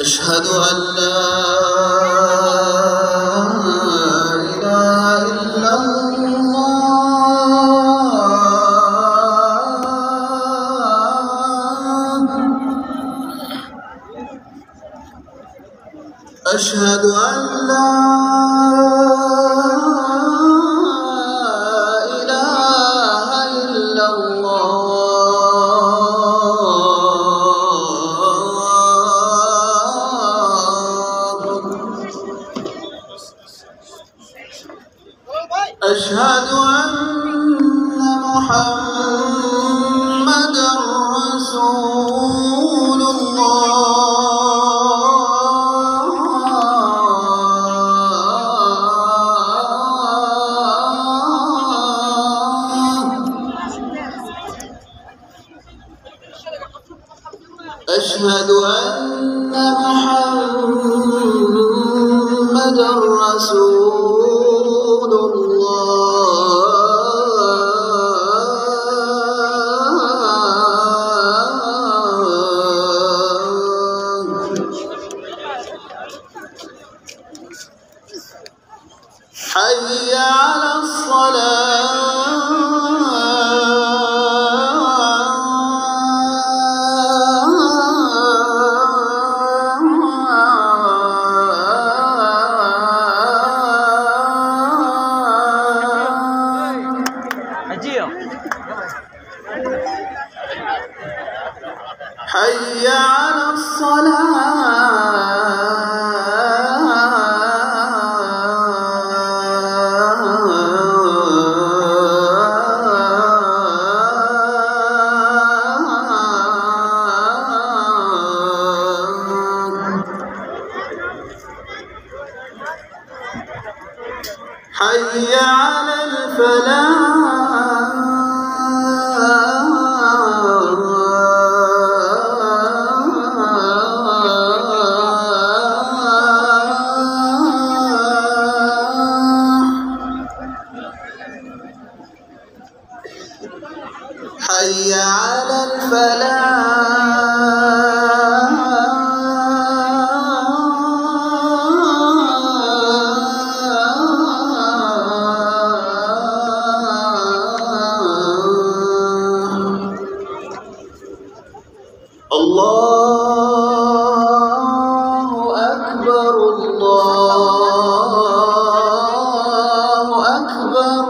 أشهد أن لا إله إلا الله. أشهد أن لا إله إلا الله. أشهد أن محمدًا رسول الله. أشهد أن محمدًا رسول حي على الصلاة. حي على الصلاة. حي على الفلاح. حي على الله أكبر الله أكبر.